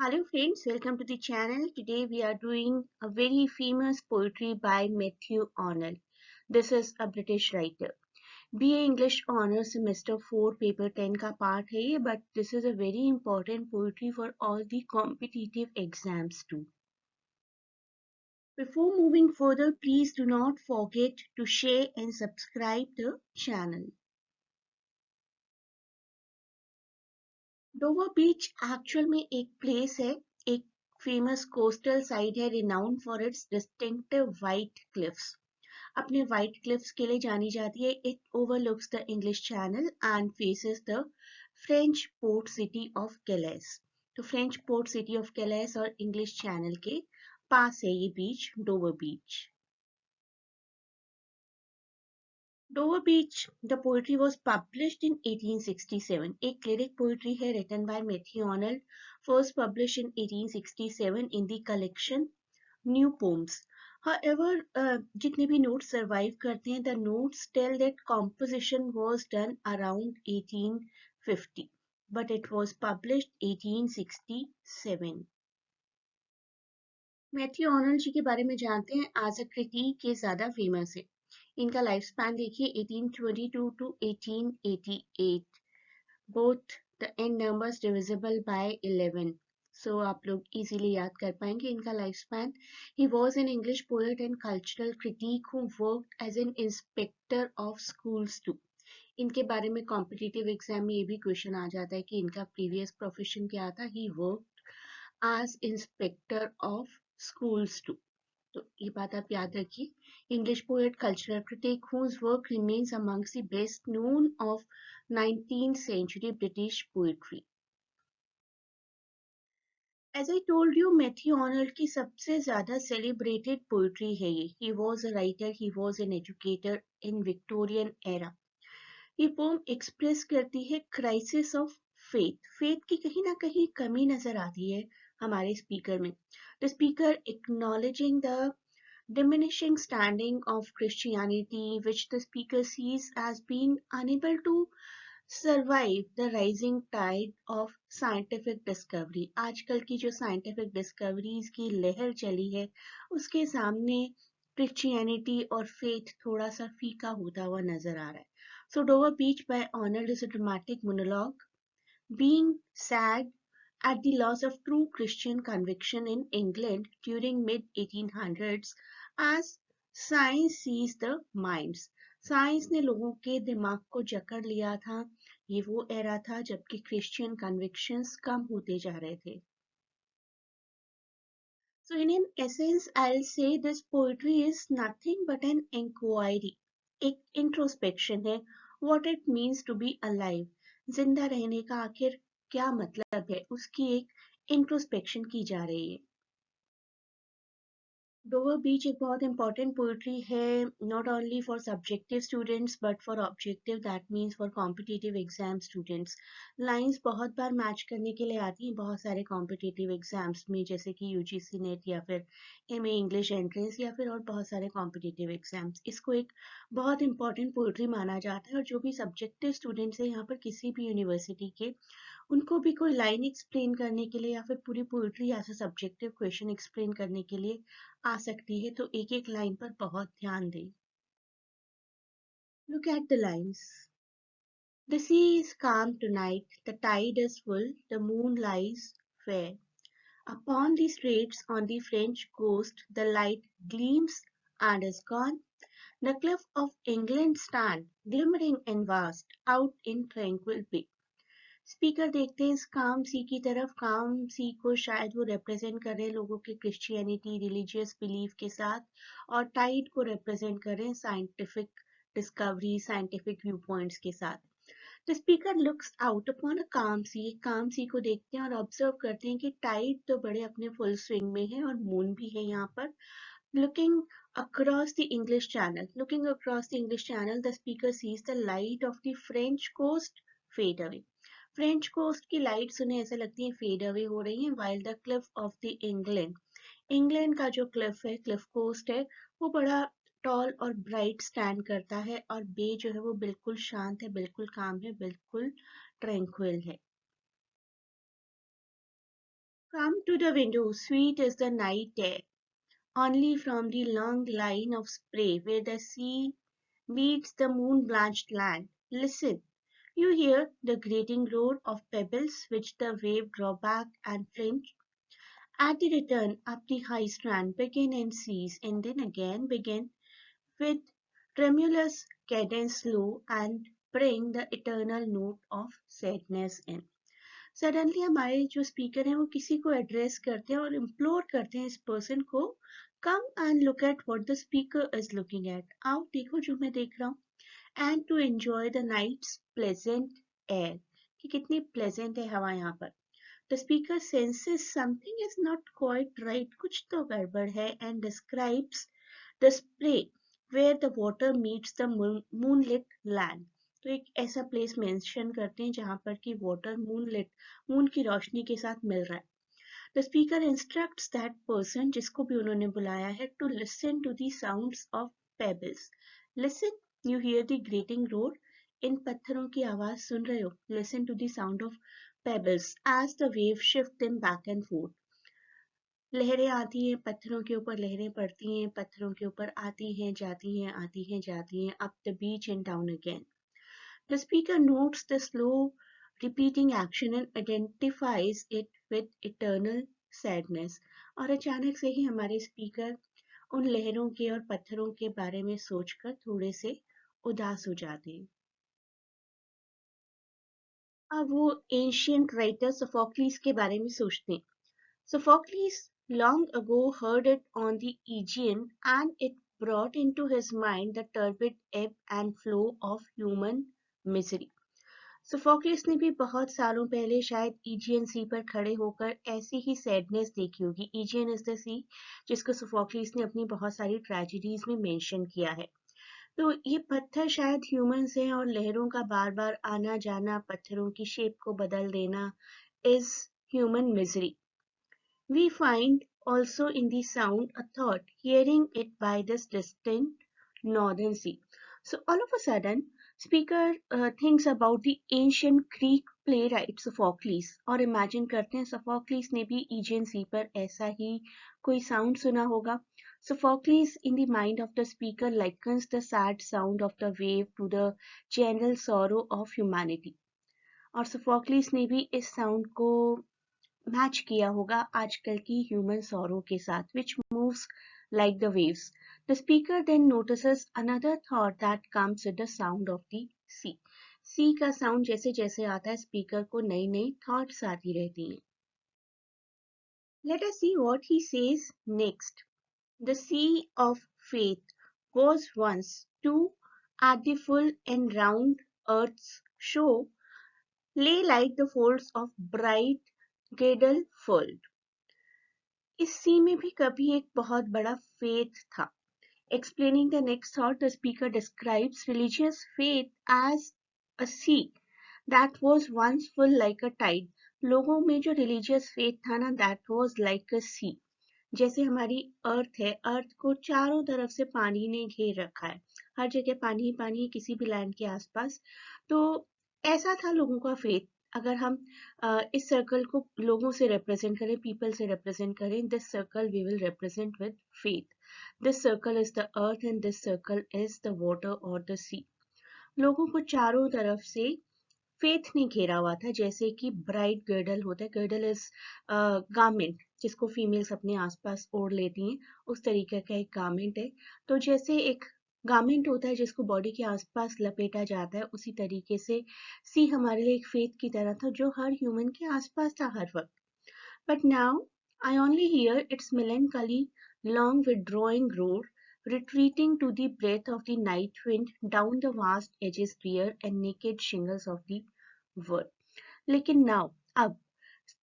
Hello friends, welcome to the channel. Today we are doing a very famous poetry by Matthew Arnold. This is a British writer. BA English Honors Semester 4 Paper 10 का part है ये, but this is a very important poetry for all the competitive exams too. Before moving further, please do not forget to share and subscribe the channel. Dover Beach actual में एक place है, एक famous coastal site है renowned for its distinctive white cliffs. अपने white cliffs के लिए जानी जाती है. It overlooks the English Channel and faces the French port city of Calais. तो French port city of Calais और इंग्लिश चैनल के पास है ये beach, Dover Beach. Dover Beach, the poetry was published in 1867. एक lyric poetry है written by Matthew Arnold, first published in 1867 in the collection New Poems. However, जितने भी notes survive करते हैं, the notes tell that composition was done around 1850, but it was published 1867. Matthew Arnold ji के बारे में जानते हैं. एज अ क्रिटिक ये ज्यादा फेमस है. इनका लाइफ स्पैन देखिए 1822 to 1888. Both the end numbers divisible by 11. So आप लोग इजीली याद कर पाएंगे इनका life span. He was an English poet and cultural critic who worked as an inspector of schools too. इनके बारे में कॉम्पिटिटिव एग्जाम में ये भी क्वेश्चन आ जाता है कि इनका प्रीवियस प्रोफेशन क्या था. He work as inspector of schools too. तो ये बात आप याद रखिए. English poet, cultural critic whose work remains amongst the best known of 19th century British poetry. As I told you, Matthew Arnold की सबसे ज़्यादा celebrated poetry है ये. He was a writer, he was an educator in Victorian era. ये poem express करती है crisis of faith. Faith की कहीं ना कहीं कमी नजर आती है हमारे स्पीकर में. The speaker acknowledging the diminishing standing of Christianity, which the speaker sees as being unable to survive the rising tide of scientific discovery. आजकल की जो scientific discoveries की लहर चली है, उसके सामने Christianity और faith थोड़ा सा फीका होता हुआ नजर आ रहा है. So Dover Beach by Arnold is a dramatic monologue, being sad at the loss of true Christian conviction in England during mid-1800s as science seized the minds. Science ने लोगों के दिमाग को जकड़ लिया था. ये वो एरा था जबकि क्रिश्चियन कन्विक्शंस कम होते जा रहे थे. So in essence, I'll say this poetry is nothing but an inquiry. एक introspection है. What it means to be alive. जिंदा रहने का आखिर क्या मतलब है, उसकी एक इंट्रोस्पेक्शन की जा रही है. डोवर बीच एक बहुत इंपॉर्टेंट पोइट्री है, not only for subjective students but for objective, that means for competitive exam students. Lines बहुत बार मैच करने के लिए आती हैं बहुत सारे कॉम्पिटिटिव एग्जाम्स में, जैसे कि यूजीसी नेट या फिर एमए इंग्लिश एंट्रेंस या फिर और बहुत सारे कॉम्पिटिटिव एग्जाम्स. इसको एक बहुत इंपॉर्टेंट पोइट्री माना जाता है और जो भी सब्जेक्टिव स्टूडेंट्स हैं यहाँ पर किसी भी यूनिवर्सिटी के, उनको भी कोई लाइन एक्सप्लेन करने के लिए या फिर पूरी पोइट्री या सब्जेक्टिव क्वेश्चन एक्सप्लेन करने के लिए आ सकती है. तो एक एक लाइन पर बहुत ध्यान दें. Look at the lines. The sea is calm tonight, the tide is full, the moon lies fair. Upon the straits on the French coast, the light gleams and is gone. The cliff of England stand, glimmering and vast, out in tranquil bay. Speaker देखते हैं इस काम सी की तरफ. काम सी को शायद वो रिप्रेजेंट कर रहे हैं लोगों के क्रिश्चियनिटी रिलीजियस बिलीफ के साथ, और टाइड को रिप्रेजेंट कर रहे हैं scientific discovery, scientific view points के साथ. The speaker looks out upon a काम सी को देखते हैं और ऑब्जर्व करते हैं कि टाइड तो बड़े अपने फुल स्विंग में है और मून भी है यहाँ पर. Looking across the English Channel. Looking across the English Channel, the speaker sees the light of the French coast fade away. French coast की लाइट्स उन्हें ऐसे लगती है फेड अवे हो रही हैं. While the cliff of the England का जो क्लिफ है, क्लिफ कोस्ट है, वो बड़ा टॉल और ब्राइट स्टैंड करता है और बे जो है वो बिल्कुल शांत है, बिल्कुल काम है, बिल्कुल ट्रैंक्विल है. Come to the window, sweet is the night air, only from the long line of spray where the sea meets the moon-blanched land. Listen, you hear the grating roar of pebbles which the wave draw back and flinch. At the return up the high strand begin and cease and then again begin with tremulous cadence slow and bring the eternal note of sadness in. Suddenly हमारे जो speaker हैं वो किसी को address करते हैं और implore करते हैं इस पर्सन को come and look at what the speaker is looking at आओ देखो जो मैं देख रहा हूँ and to enjoy the night's pleasant air कि कितनी प्लेजेंट है हवा यहाँ पर the speaker senses something is not quite right कुछ तो गड़बड़ है and describes the spray where the water meets the moonlit land तो एक ऐसा प्लेस मेंशन करते हैं जहां पर कि वाटर मून की रोशनी के साथ मिल रहा है the speaker instructs that person जिसको भी उन्होंने बुलाया है to listen to the sounds of pebbles listen you hear the grating roar इन पत्थरों की आवाज सुन रहे हो listen to the sound of pebbles as the wave shift them back and forth लहरें आती हैं पत्थरों के ऊपर लहरें पड़ती हैं पत्थरों के ऊपर आती हैं जाती हैं आती हैं जाती हैं up the beach and down again The speaker notes the slow repeating action and identifies it with eternal sadness. और अचानक से ही हमारे स्पीकर उन लहरों के और पत्थरों के बारे में सोचकर थोड़े से उदास हो जाते हैं अब वो एंशियंट राइटर सोफोक्लिस के बारे में सोचते हैं Sophocles long ago heard it on the Aegean and it brought into his mind the turbid ebb and flow of human misery. Sophocles ने भी बहुत सालों पहले शायद ईजियन सी पर खड़े होकर ऐसी ही सैडनेस देखी होगी ईजियन इज द सी जिसको सोफोक्लिस ने अपनी बहुत सारी ट्रेजेडीज में मेंशन किया है तो ये पत्थर शायद ह्यूमंस हैं और लहरों का बार बार आना जाना पत्थरों की शेप को बदल देना is human misery We find also in the sound a thought, hearing it by this distant northern sea. So all of a sudden, speaker thinks about the ancient Greek playwright Sophocles और imagine करते हैं Sophocles ने भी Aegean Sea पर ऐसा ही कोई sound सुना होगा. Sophocles in the mind of the speaker likens the sad sound of the wave to the general sorrow of humanity. और Sophocles ने भी इस sound को मैच किया होगा आजकल की ह्यूमन सॉरो के साथ which moves like the waves. The speaker then notices another thought that comes with the sound of the sea. sea का sound जैसे जैसे आता है स्पीकर को नई नई thoughts आती रहती हैं. Let us see what he says next. The sea of faith was once too at the full and round earth's shore lay like the folds of bright girdle fold. इस सी में भी कभी एक बहुत बड़ा फेथ था Explaining the next thought, the speaker describes religious faith as a sea that was once full like a tide. लोगों में जो religious faith था ना that was like a sea. जैसे हमारी अर्थ है अर्थ को चारों तरफ से पानी ने घेर रखा है हर जगह पानी ही पानी है किसी भी लैंड के आसपास तो ऐसा था लोगों का फेथ अगर हम इस सर्कल को लोगों से रिप्रेजेंट करें पीपल से रिप्रेजेंट करें this circle we will represent with faith this circle is the earth and this circle is the water और द सी लोगों को चारों तरफ से फेथ ने घेरा हुआ था जैसे कि ब्राइट गर्डल होता है गर्डल इज गारमेंट जिसको फीमेल्स अपने आसपास ओढ़ लेती हैं उस तरीके का एक गारमेंट है तो जैसे एक गारमेंट होता है जिसको बॉडी के आसपास लपेटा जाता है उसी तरीके से सी हमारे लिए एक फेथ की तरह था जो हर ह्यूमन के आसपास था हर वक्त but now I only here it's melancholy long withdrawing roar retreating to the breath of the night wind down the vast edges bare and naked shingles of the world. लेकिन now, अब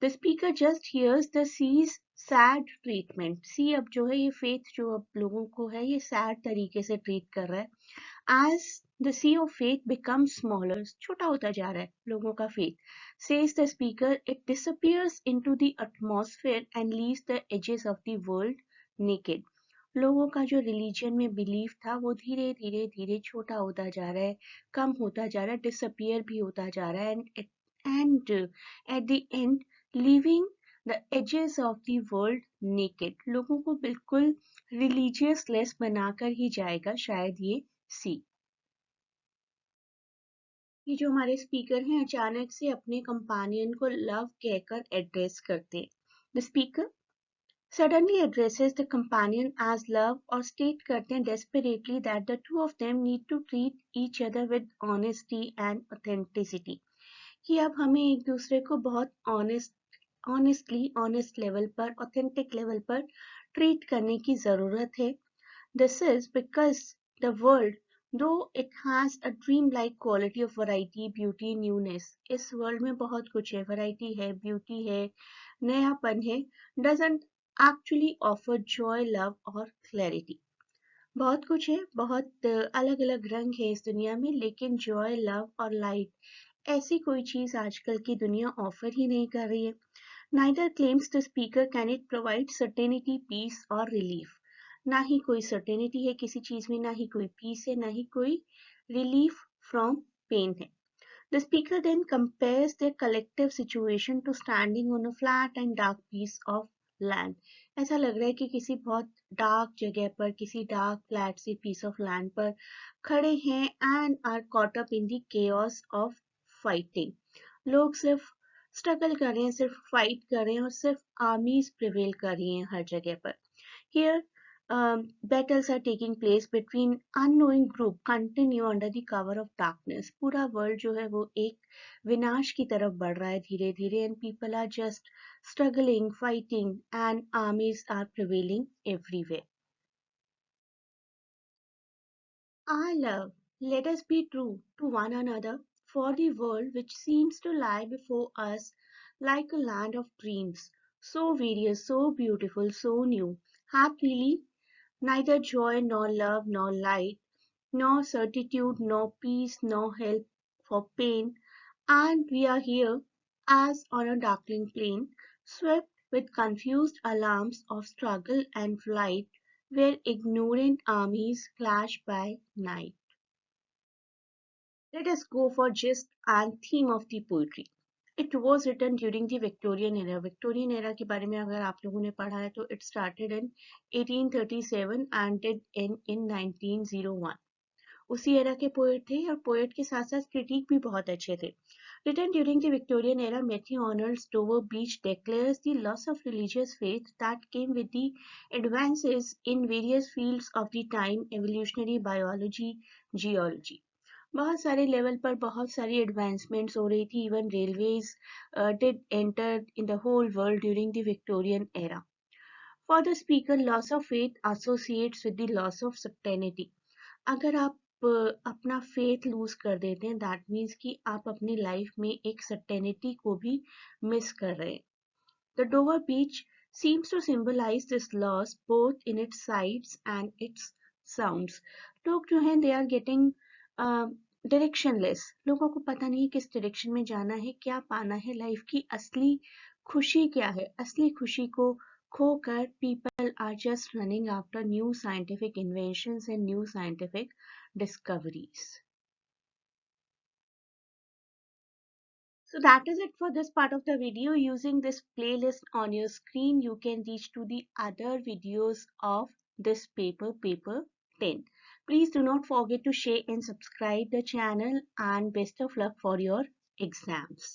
the speaker just hears the sea's sad treatment. sea अब जो है ये faith जो अब लोगों को है ये sad तरीके से treat कर रहा है as the sea of faith becomes smaller छोटा होता जा रहा है लोगों का faith says the speaker it disappears into the atmosphere and leaves the edges of the world naked लोगों का जो रिलीजन में बिलीफ था वो धीरे धीरे धीरे छोटा होता जा रहा है कम होता जा रहा है डिसअपियर भी होता जा रहा है and at the end leaving the edges of the world naked, लोगों को बिल्कुल रिलीजियस लेस बनाकर ही जाएगा शायद ये सी। ये जो हमारे स्पीकर हैं अचानक से अपने कंपानियन को लव कहकर एड्रेस करते। The speaker suddenly addresses the companion as love or state करते हैं desperately that the two of them need to treat each other with honesty and authenticity, कि अब हमें एक दूसरे को बहुत honest level पर authentic level पर treat करने की ज़रूरत है। This is because the world, though it has a dream-like quality of variety, beauty, newness, इस world में बहुत कुछ है, variety है, beauty है, नयापन है, doesn't actually offer joy, love और clarity. बहुत कुछ है, बहुत अलग अलग रंग है इस दुनिया में, लेकिन joy, love और light ऐसी कोई चीज आजकल की दुनिया ऑफर ही नहीं कर रही है। Neither claims the speaker can it provide certainty, peace or relief. ना ही कोई certainty है किसी चीज में, ना ही कोई peace है, ना ही कोई relief from pain है। The speaker then compares their collective situation to standing on a flat and dark piece of land. ऐसा लग रहा है कि किसी बहुत डार्क जगह पर, किसी dark flat sea piece of land पर खड़े हैं and are caught up in the chaos of fighting. लोग सिर्फ स्ट्रगल कर रहे हैं, सिर्फ फाइट कर रहे हैं और सिर्फ आर्मीज प्रिवेल कर रही हैं हर जगह पर। Here battles are taking place between unknowing group continue under the cover of darkness. पूरा वर्ल्ड जो है वो एक विनाश की तरफ बढ़ रहा है धीरे धीरे and people are just struggling, fighting and armies are prevailing everywhere. I love, let us be true to one another, for the world which seems to lie before us like a land of dreams, so various, so beautiful, so new, hath really neither joy nor love nor light, nor certitude nor peace nor help for pain, and we are here as on a darkling plain, swept with confused alarms of struggle and flight, where ignorant armies clash by night. Let us go for gist and theme of the poetry. It was written during the Victorian era. Victorian era के बारे में अगर आप लोगों ने पढ़ा है तो it started in 1837 and did end in 1901. उसी एरा के पोएट थे और पोएट के साथ साथ क्रिटिक भी बहुत अच्छे थे। Written during the Victorian era, Matthew Arnold's Dover Beach declares the loss of religious faith that came with the advances in various fields of the time, evolutionary biology, geology. बहुत सारे level पर बहुत सारी advancements हो रही थी, even railways did enter in the whole world during the Victorian era. For the speaker, loss of faith associates with the loss of certainty. अगर आप अपना फेथ लूज कर देते हैं दैट मीन्स कि आप अपनी लाइफ में एक सर्टेनिटी को भी मिस कर रहे हैं। The Dover beach seems to symbolize this loss both in its sights and its sounds. लोग जो हैं they are getting डायरेक्शनलेस, लोगों को पता नहीं किस डायरेक्शन में जाना है, क्या पाना है, लाइफ की असली खुशी क्या है। असली खुशी को खोकर people are just running after new scientific inventions and new scientific discoveries. So that is it for this part of the video. Using this playlist on your screen, you can reach to the other videos of this paper 10. Please do not forget to share and subscribe the channel, and best of luck for your exams.